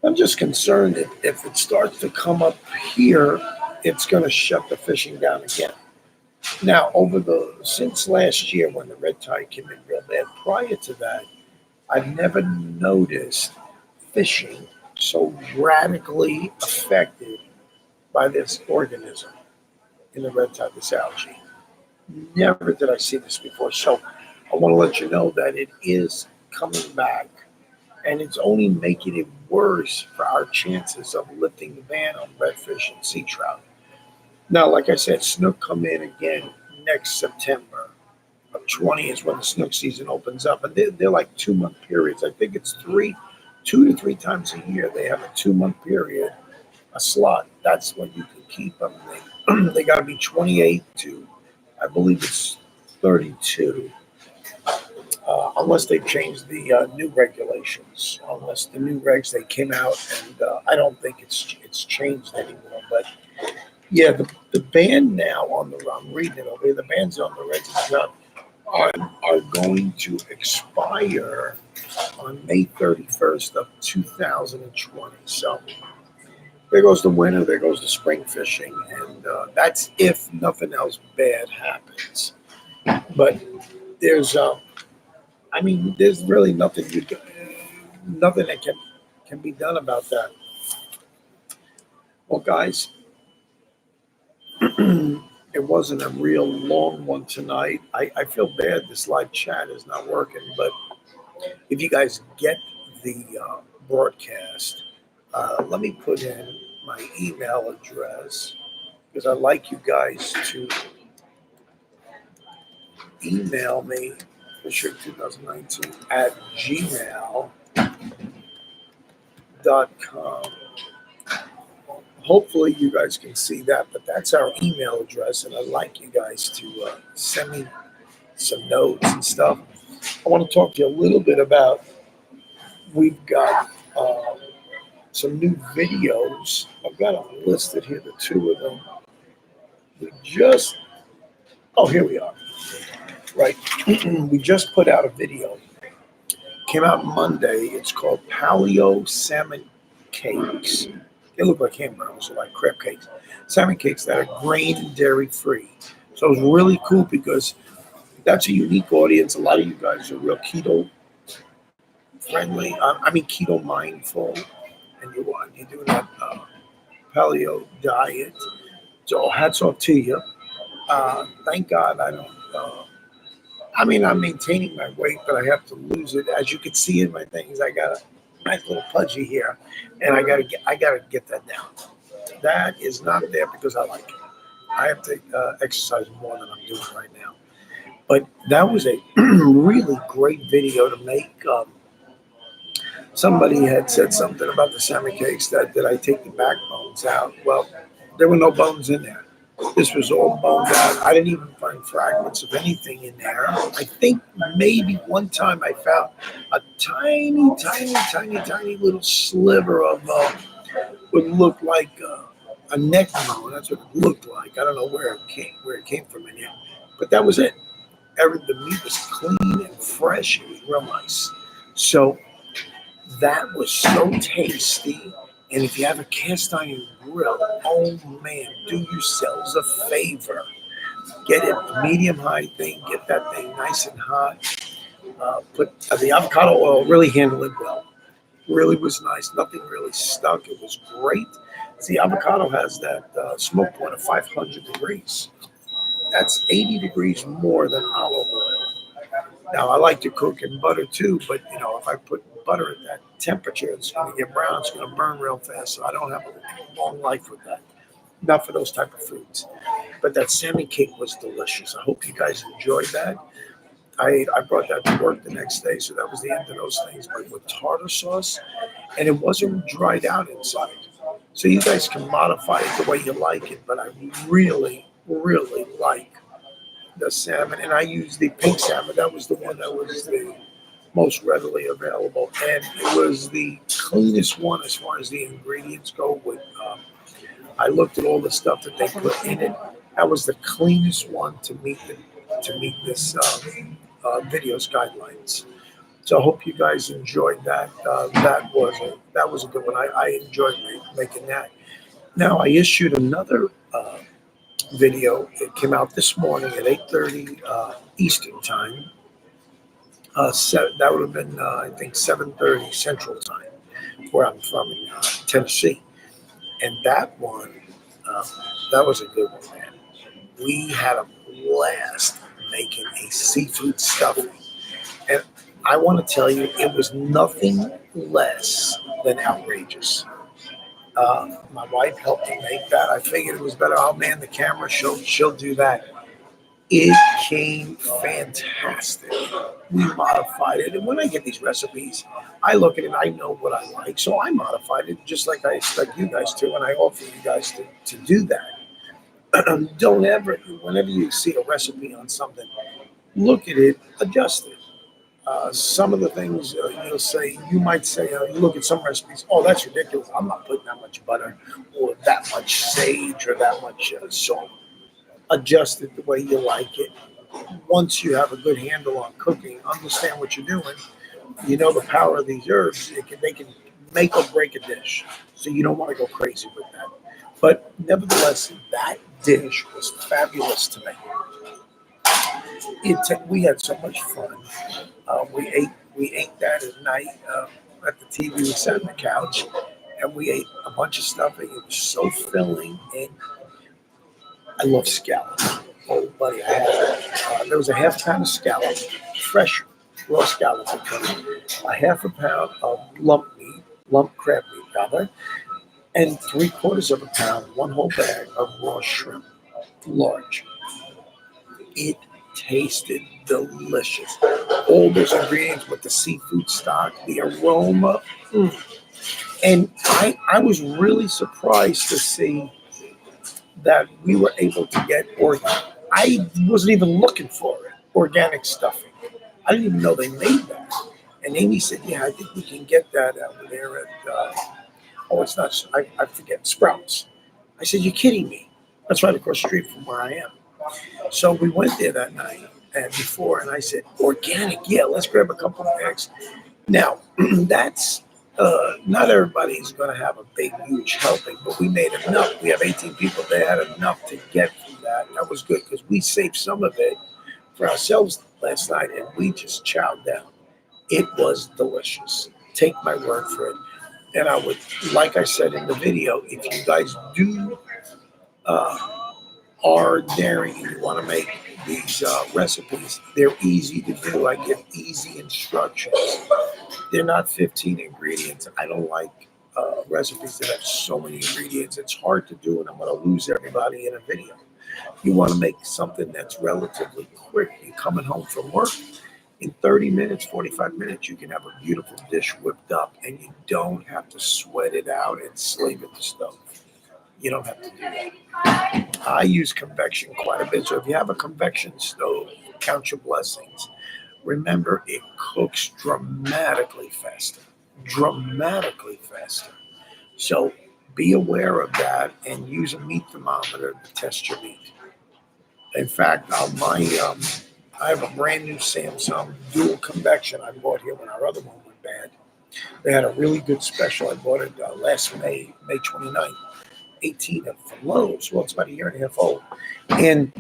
S1: I'm just concerned that if it starts to come up here, it's going to shut the fishing down again. Now, since last year when the red tide came in real bad, prior to that, I've never noticed fishing so radically affected by this organism in the red tide, this algae. Never did I see this before. So I want to let you know that it is coming back, and it's only making it worse for our chances of lifting the ban on redfish and sea trout. Now, like I said, snook come in again next September. 20 is when the snook season opens up, and they're like 2 month periods. I think it's 2 to 3 times a year they have a 2 month period, a slot. That's when you can keep them. They got to be 28 to, I believe it's 32, unless they changed the new regulations. Unless the new regs they came out, and I don't think it's changed anymore. But yeah, the ban now on I'm reading it over here. The bans on the red trout are going to expire on May 31st of 2020. So there goes the winter, there goes the spring fishing, and that's if nothing else bad happens. But there's really nothing that can be done about that. Well, guys, it wasn't a real long one tonight. I feel bad this live chat is not working, but if you guys get the broadcast, let me put in my email address because I'd like you guys to email me, Fisher2019 at gmail.com. Hopefully you guys can see that, but that's our email address, and I'd like you guys to send me some notes and stuff. I want to talk to you a little bit about, we've got some new videos. I've got them listed here, the two of them. Here we are. Right. We just put out a video. Came out Monday. It's called Paleo Salmon Cakes. They look like hamburgers, like crab cakes. Salmon cakes that are grain and dairy free. So it's really cool because that's a unique audience. A lot of you guys are real keto friendly. Keto mindful, and you're doing that paleo diet. So hats off to you. Thank God I don't. I'm maintaining my weight, but I have to lose it. As you can see in my things, I got a nice little pudgy here, and I gotta get that down. That is not there because I like it. I have to exercise more than I'm doing right now. But that was a really great video to make. Somebody had said something about the salmon cakes that I take the backbones out. Well, there were no bones in there. This was all boned out. I didn't even find fragments of anything in there. I think maybe one time I found a tiny little sliver of would look like a neck bone. That's what it looked like. I don't know where it came from in here, but that was it. The meat was clean and fresh. It was real nice. So that was so tasty. And if you have a cast iron grill, oh man, do yourselves a favor. Get it medium high thing. Get that thing nice and hot. Put the avocado oil. Really handle it well. Really was nice. Nothing really stuck. It was great. See, avocado has that smoke point of 500 degrees. That's 80 degrees more than olive oil. Now, I like to cook in butter too, but if I put butter at that temperature, it's going to get brown. It's going to burn real fast. So I don't have a long life with that. Not for those type of foods. But that salmon cake was delicious. I hope you guys enjoyed that. I brought that to work the next day, so that was the end of those things. But with tartar sauce, and it wasn't dried out inside. So you guys can modify it the way you like it, but I really, really like the salmon. And I used the pink salmon. That was the one that was the most readily available. And it was the cleanest one as far as the ingredients go. I looked at all the stuff that they put in it. That was the cleanest one to meet this video's guidelines. So I hope you guys enjoyed that. That was a good one. I enjoyed making that. Now I issued another video. It came out this morning at 8:30 Eastern time. That would have been I think 7:30 Central time, where I'm from in Tennessee. And that one, that was a good one, man. We had a blast making a seafood stuffing. And I want to tell you, it was nothing less than outrageous. My wife helped me make that. I figured it was better. I'll man the camera. She'll do that. It came fantastic. We modified it, and when I get these recipes, I look at it. I know what I like, so I modified it just like I expect you guys to, and I offer you guys to do that. Don't ever, whenever you see a recipe on something, look at it, adjust it. Some of the things you might say, you look at some recipes, oh, that's ridiculous. I'm not putting that much butter or that much sage or that much salt. Adjust it the way you like it. Once you have a good handle on cooking, understand what you're doing, you know the power of these herbs. They can make or break a dish. So you don't want to go crazy with that. But nevertheless, that dish was fabulous to me. We had so much fun. We ate that at night at the TV. We sat on the couch and we ate a bunch of stuff. It was so filling, and I love scallops. Oh, buddy, there was a half pound of scallops, fresh raw scallops, a half a pound of lump crab meat, rather, and 3/4 of a pound, one whole bag of raw shrimp, large. It tasted delicious. All those ingredients with the seafood stock, the aroma. And I was really surprised to see that we were able to get organic. I wasn't even looking for it, organic stuffing. I didn't even know they made that. And Amy said, yeah, I think we can get that over there at, it's not, I forget, Sprouts. I said, you're kidding me. That's right across the street from where I am. So we went there that night and I said, organic, yeah, let's grab a couple of bags. Now, that's not everybody's going to have a big, huge helping, but we made enough. We have 18 people. They had enough to get from that. That was good because we saved some of it for ourselves last night, and we just chowed down. It was delicious. Take my word for it. And I would, like I said in the video, if you guys do are daring and you want to make these recipes, they're easy to do. I give easy instructions. They're not 15 ingredients. I don't like recipes that have so many ingredients. It's hard to do, and I'm going to lose everybody in a video. You want to make something that's relatively quick. You're coming home from work. In 30 minutes, 45 minutes, you can have a beautiful dish whipped up, and you don't have to sweat it out and slave it to stove. You don't have to do that. I use convection quite a bit. So if you have a convection stove, count your blessings. Remember, it cooks dramatically faster. Dramatically faster. So be aware of that and use a meat thermometer to test your meat. In fact, I have a brand new Samsung dual convection I bought here when our other one went bad. They had a really good special. I bought it last May 29th, 18 from Lowe's. Well, it's about a year and a half old. And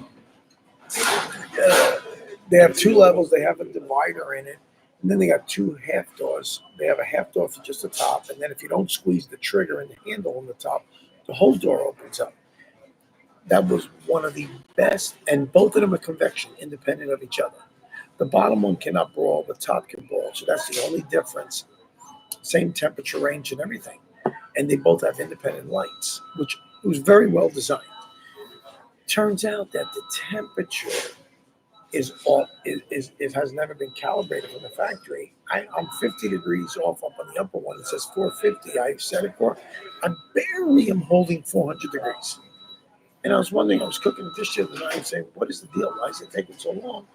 S1: they have two levels. They have a divider in it. And then they got two half doors. They have a half door for just the top. And then if you don't squeeze the trigger and the handle on the top, the whole door opens up. That was one of the best. And both of them are convection, independent of each other. The bottom one cannot brawl. The top can brawl. So that's the only difference. Same temperature range and everything. And they both have independent lights, which was very well designed. Turns out that the temperature is off. It has never been calibrated from the factory. I'm 50 degrees off up on the upper one. It says 450. I set it for. I barely am holding 400 degrees. And I was wondering. I was cooking a dish the other night and saying, "What is the deal? Why is it taking so long?"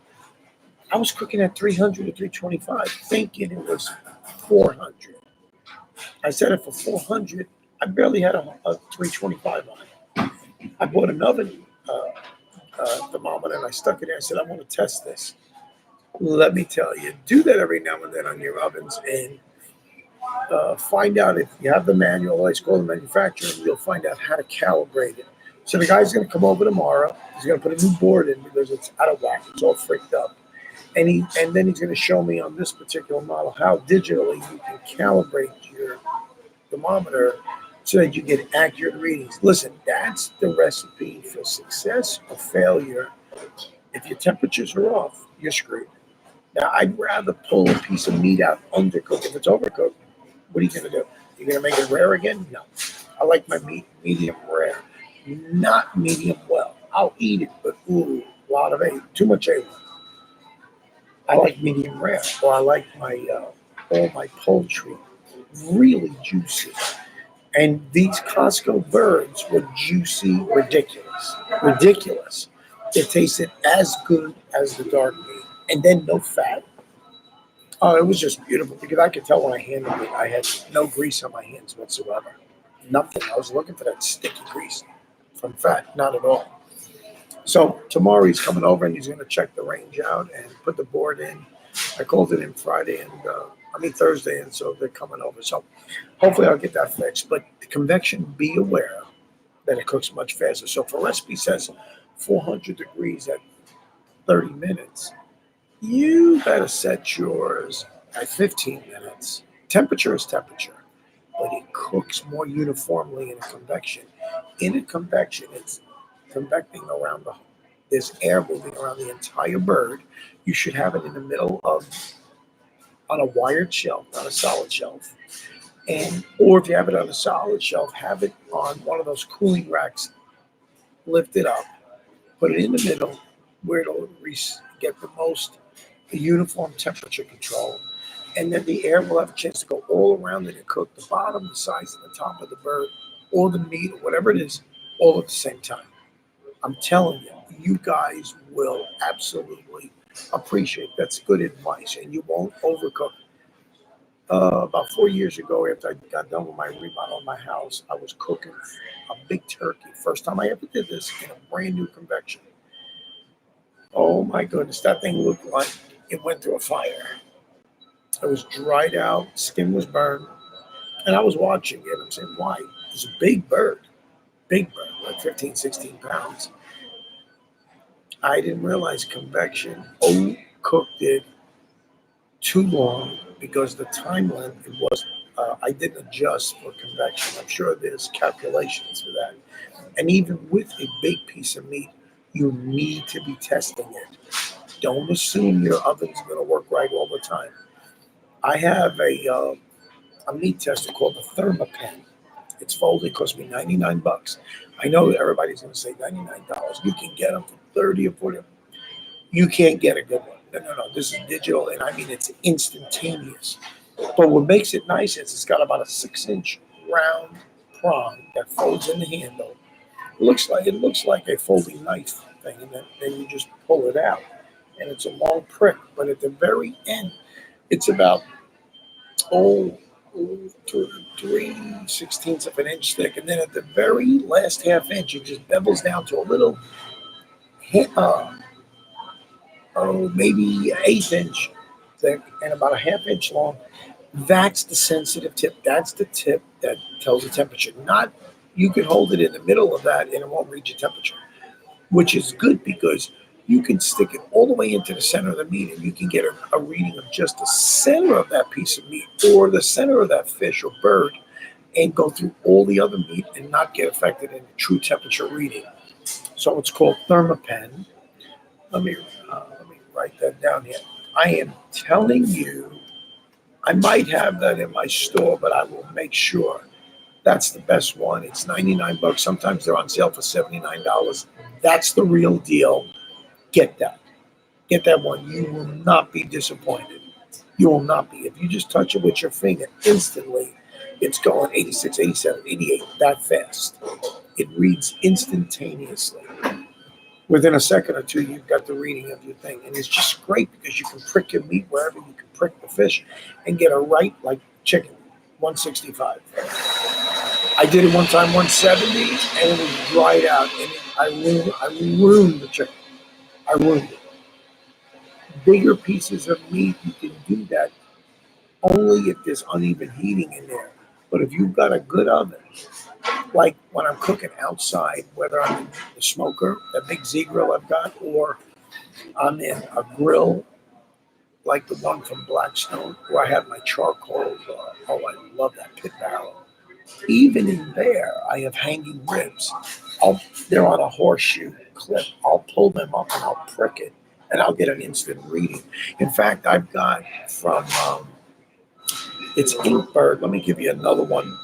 S1: I was cooking at 300 to 325, thinking it was 400. I set it for 400. I barely had a 325 on it. I bought another thermometer and I stuck it in. I said, I want to test this. Let me tell you, do that every now and then on your ovens and find out if you have the manual. Let's call the manufacturer and you'll find out how to calibrate it. So the guy's going to come over tomorrow. He's going to put a new board in because it's out of whack. It's all freaked up. And then he's going to show me on this particular model how digitally you can calibrate your thermometer so that you get accurate readings. Listen, that's the recipe for success or failure. If your temperatures are off, you're screwed. Now, I'd rather pull a piece of meat out undercooked. If it's overcooked, what are you going to do? You're going to make it rare again? No. I like my meat medium rare, not medium well. I'll eat it, but ooh, a lot of too much A1. I like medium rare, or I like all my poultry really juicy. And these Costco birds were juicy, ridiculous. It tasted as good as the dark meat, and then no fat. Oh, it was just beautiful because I could tell when I handled it, I had no grease on my hands whatsoever. Nothing. I was looking for that sticky grease from fat, not at all. So tomorrow he's coming over and he's going to check the range out and put the board in. I called it in Thursday, and so they're coming over. So hopefully I'll get that fixed. But the convection, be aware that it cooks much faster. So if a recipe says 400 degrees at 30 minutes, you better set yours at 15 minutes. Temperature is temperature, but it cooks more uniformly in a convection. In a convection, it's convecting around there's air moving around the entire bird. You should have it in the middle on a wired shelf, not a solid shelf. Or if you have it on a solid shelf, have it on one of those cooling racks, lift it up, put it in the middle where it'll get the most uniform temperature control. And then the air will have a chance to go all around it and cook the bottom, the sides, and the top of the bird, or the meat, or whatever it is, all at the same time. I'm telling you, you guys will absolutely appreciate. That's good advice, and you won't overcook. About 4 years ago, after I got done with my remodel on my house, I was cooking a big turkey. First time I ever did this in a brand new convection. Oh my goodness, that thing looked like it went through a fire. It was dried out, skin was burned, and I was watching it. I'm saying, why? It's a big bird, like 15, 16 pounds. I didn't realize convection cooked it too long because the time length it was. I didn't adjust for convection. I'm sure there's calculations for that. And even with a big piece of meat, you need to be testing it. Don't assume your oven's going to work right all the time. I have a meat tester called the ThermaPen. It's folded. It cost me $99. I know everybody's going to say $99. You can get them for 30 or 40. You can't get a good one. No. This is digital, and I mean it's instantaneous. But what makes it nice is it's got about a 6-inch round prong that folds in the handle. It looks like a folding knife thing, and then you just pull it out, and it's a long prick. But at the very end, it's about 3/16 of an inch thick, and then at the very last half inch, it just bevels down to a little, uh, maybe 1/8 inch thick and about a half inch long. That's the sensitive tip. That's the tip that tells the temperature. Not you can hold it in the middle of that and it won't read your temperature, which is good because you can stick it all the way into the center of the meat and you can get a reading of just the center of that piece of meat or the center of that fish or bird and go through all the other meat and not get affected in a true temperature reading. So it's called thermopen. Let me write that down here. I am telling you, I might have that in my store, but I will make sure. That's the best one. It's 99 bucks. Sometimes they're on sale for $79. That's the real deal. Get that. Get that one. You will not be disappointed. You will not be. If you just touch it with your finger, instantly, it's going 86, 87, 88, that fast. It reads instantaneously. Within a second or two, you've got the reading of your thing. And it's just great because you can prick your meat wherever you can prick the fish and get a right, like chicken, 165. I did it one time, 170, and it was dried out. And I ruined the chicken. I ruined it. Bigger pieces of meat, you can do that only if there's uneven heating in there. But if you've got a good oven, like when I'm cooking outside, whether I'm in the smoker, that big Z grill I've got, or I'm in a grill like the one from Blackstone, where I have my charcoal. I love that pit barrel. Even in there, I have hanging ribs. They're on a horseshoe clip. I'll pull them up and I'll prick it, and I'll get an instant reading. In fact, I've got from it's Inkbird. Let me give you another one.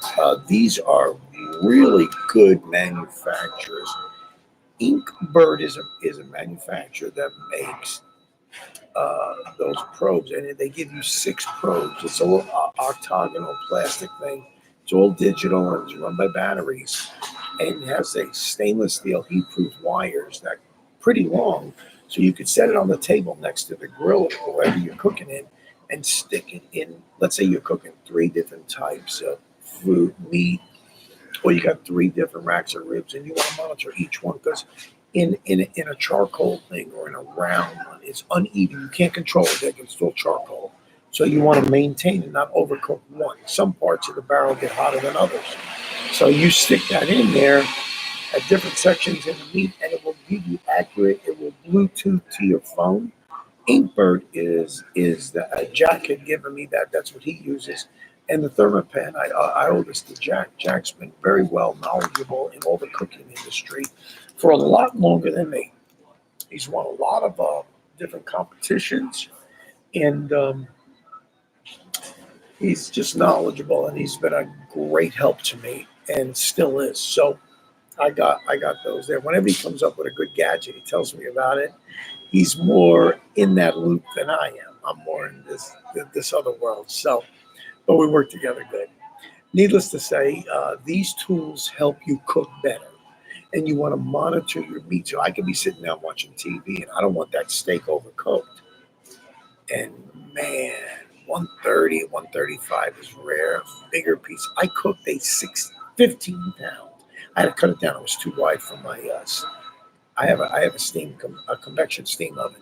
S1: These are really good manufacturers. Inkbird is a manufacturer that makes those probes, and they give you 6 probes. It's a little octagonal plastic thing. It's all digital and it's run by batteries, and it has a stainless steel heat-proof wires that are pretty long, so you could set it on the table next to the grill or wherever you're cooking in, and stick it in. Let's say you're cooking 3 different types of food, meat, or you got 3 different racks of ribs, and you want to monitor each one because in a charcoal thing or in a round one, it's uneven. You can't control it. It's still charcoal. So you want to maintain and not overcook one. Some parts of the barrel get hotter than others. So you stick that in there at different sections in the meat, and it will give you accurate. It will Bluetooth to your phone. Inkbird is the Jack had given me that. That's what he uses. And the thermopen, I owe this to Jack. Jack's been very well knowledgeable in all the cooking industry for a lot longer than me. He's won a lot of different competitions, and he's just knowledgeable, and he's been a great help to me, and still is. So I got those there. Whenever he comes up with a good gadget, he tells me about it. He's more in that loop than I am. I'm more in this other world. So, but we work together good. Needless to say, these tools help you cook better. And you want to monitor your meat. So I could be sitting down watching TV and I don't want that steak overcooked. And man, 130, 135 is rare. Bigger piece. I cooked a 15 pound. I had to cut it down. It was too wide for my I have a convection steam oven.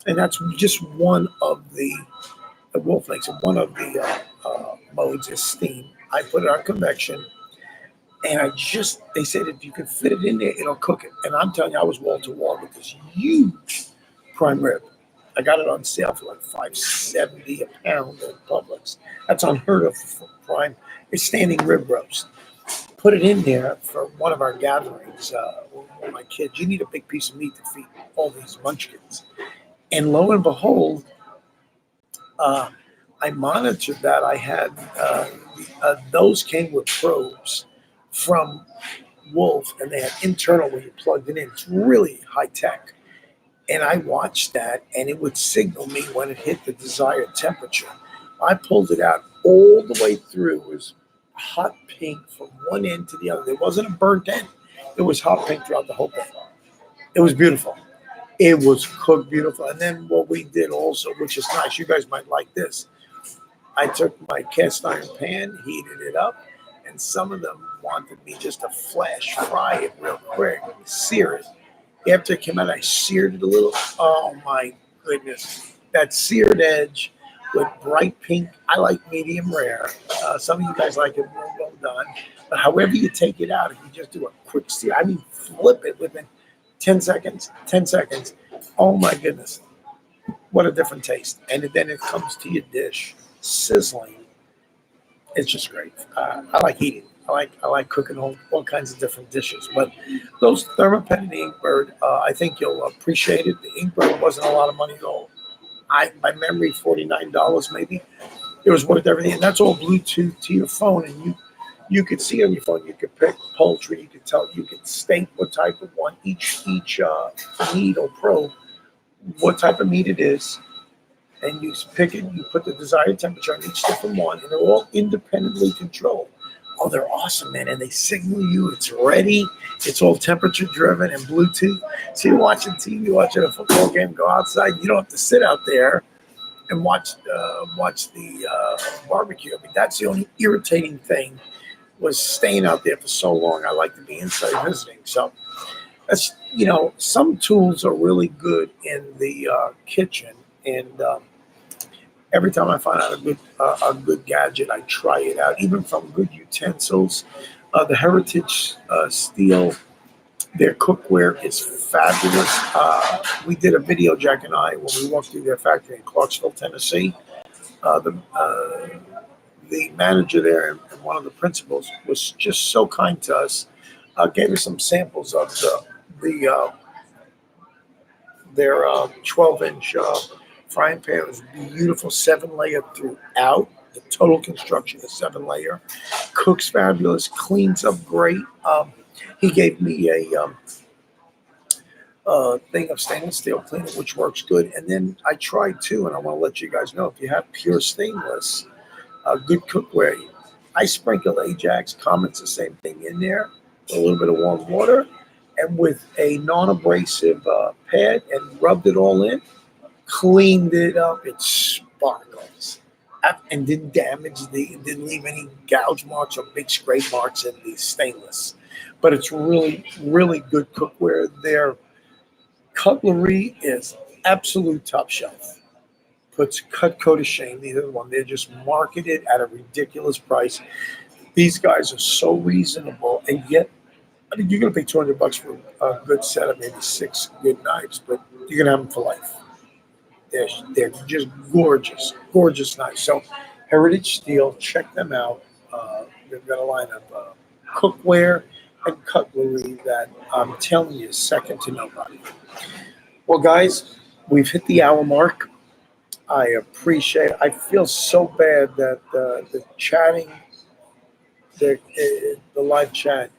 S1: And that's just one of the wolf legs. And one of the modes is steam. I put it on convection. And they said if you can fit it in there, it'll cook it. And I'm telling you, I was wall to wall with this huge prime rib. I got it on sale for like $5.70 a pound at Publix. That's unheard of for prime. It's standing rib roast. Put it in there for one of our gatherings with my kids. You need a big piece of meat to feed all these munchkins. And lo and behold, I monitored that. I had those came with probes from Wolf, and they had internal where you plugged it in. It's really high tech. And I watched that, and it would signal me when it hit the desired temperature. I pulled it out all the way through. It was hot pink from one end to the other. There wasn't a burnt end. It was hot pink throughout the whole thing. It was beautiful. It was cooked beautiful. And then what we did also, which is nice, you guys might like this. I took my cast iron pan, heated it up, and some of them wanted me just to flash fry it real quick, sear it. After it came out, I seared it a little. Oh my goodness. That seared edge with bright pink. I like medium rare. Some of you guys like it more well done. But however you take it out, if you just do a quick sear, I mean, flip it within 10 seconds, 10 seconds. Oh my goodness. What a different taste. And then it comes to your dish, sizzling. It's just great. I like eating. I like cooking all kinds of different dishes. But those thermopene Inkbird, I think you'll appreciate it. The Inkbird wasn't a lot of money at all. My memory, $49 maybe. It was worth everything, and that's all Bluetooth to your phone. And you could see on your phone. You could pick poultry. You could tell. You could state what type of one each meat or probe, what type of meat it is, and you pick it, you put the desired temperature on each different one, and they're all independently controlled. Oh, they're awesome, man. And they signal you it's ready. It's all temperature driven and Bluetooth. So you're watching TV, watching a football game, go outside. You don't have to sit out there and watch the barbecue. I mean, that's the only irritating thing was staying out there for so long. I like to be inside visiting. So that's, some tools are really good in the kitchen. And every time I find out a good gadget, I try it out. Even from good utensils, the Heritage Steel, their cookware is fabulous. We did a video, Jack and I, when we walked through their factory in Clarksville, Tennessee. The manager there and one of the principals was just so kind to us. Gave us some samples of their 12-inch frying pan. It was beautiful, 7-layer throughout. The total construction is 7-layer. Cooks fabulous, cleans up great. He gave me a thing of stainless steel cleaner, which works good. And then I tried too, and I want to let you guys know, if you have pure stainless, good cookware, I sprinkle Ajax, Comet's the same thing in there, a little bit of warm water, and with a non-abrasive pad, and rubbed it all in, cleaned it up. It sparkles, and didn't leave any gouge marks or big scrape marks in the stainless. But it's really, really good cookware. Their cutlery is absolute top shelf. Puts Cutco to shame. Neither one. They're just marketed at a ridiculous price. These guys are so reasonable, and yet, I mean, you're going to pay $200 for a good set of maybe 6 good knives, but you're going to have them for life. They're just gorgeous, gorgeous knives. So, Heritage Steel, check them out. They've got a line of cookware and cutlery that I'm telling you is second to nobody. Well, guys, we've hit the hour mark. I appreciate it. I feel so bad that the chatting, the live chat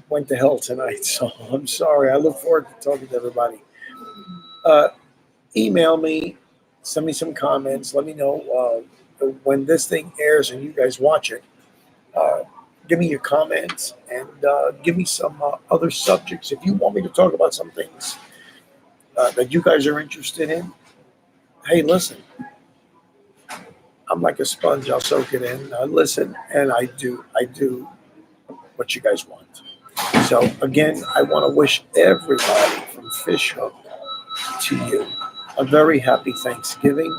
S1: went to hell tonight. So I'm sorry. I look forward to talking to everybody. Email me, send me some comments. Let me know when this thing airs and you guys watch it. Give me your comments and give me some other subjects. If you want me to talk about some things that you guys are interested in, hey, listen, I'm like a sponge. I'll soak it in. I listen, and I do what you guys want. So again, I want to wish everybody from Fishhook to you a very happy Thanksgiving.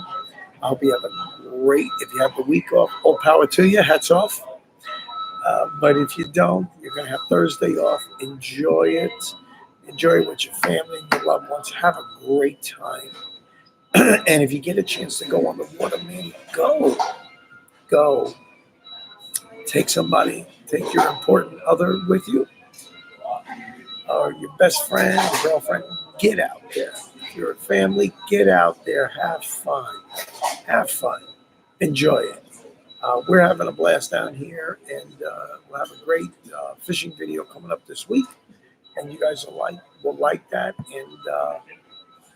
S1: I hope you have a great, if you have the week off, all power to you, hats off. But if you don't, you're going to have Thursday off. Enjoy it. Enjoy it with your family and your loved ones. Have a great time. And if you get a chance to go on the water, man, go. Take your important other with you, or your best friend, your girlfriend. Get out there. If you're a family, get out there. Have fun. Enjoy it. We're having a blast down here, and we'll have a great fishing video coming up this week. And you guys will like that, and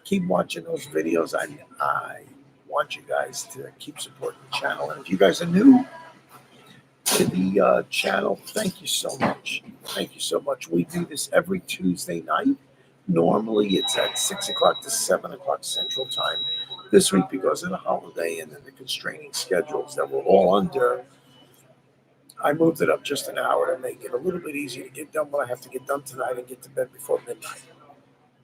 S1: keep watching those videos. I want you guys to keep supporting the channel. And if you guys are new to the channel, thank you so much. Thank you so much. We do this every Tuesday night. Normally, it's at 6 o'clock to 7 o'clock Central Time. This week, because of the holiday and then the constraining schedules that we're all under, I moved it up just an hour to make it a little bit easier to get done what I have to get done tonight and get to bed before midnight.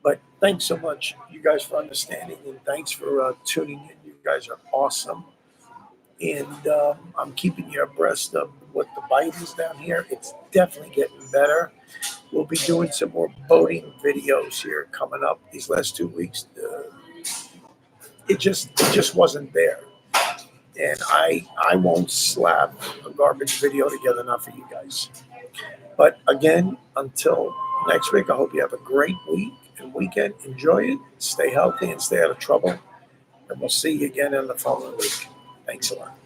S1: But thanks so much, you guys, for understanding, and thanks for tuning in. You guys are awesome. And I'm keeping you abreast of what the bite is down here. It's definitely getting better. We'll be doing some more boating videos here coming up these last 2 weeks. It just wasn't there, and I won't slap a garbage video together, not for you guys. But again, until next week, I hope you have a great week and weekend. Enjoy it. Stay healthy and stay out of trouble. And we'll see you again in the following week. Thanks a lot.